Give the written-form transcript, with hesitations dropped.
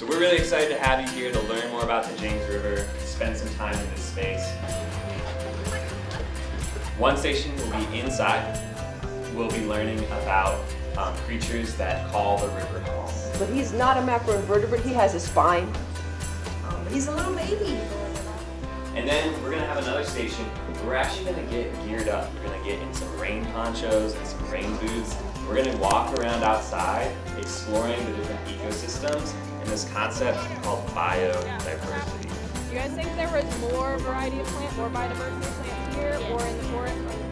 So we're really excited to have you here to learn more about the James River, spend some time in this space. One station will be inside. We'll be learning about creatures that call the river home. But he's not a macroinvertebrate, he has a spine. He's a little baby. And then we're gonna have another station where we're actually gonna get geared up. We're gonna get in some rain ponchos and some rain boots. We're gonna walk around outside, exploring the different ecosystems and this concept called biodiversity. Do you guys think there was more variety of plants, more biodiversity of plants here or in the forest?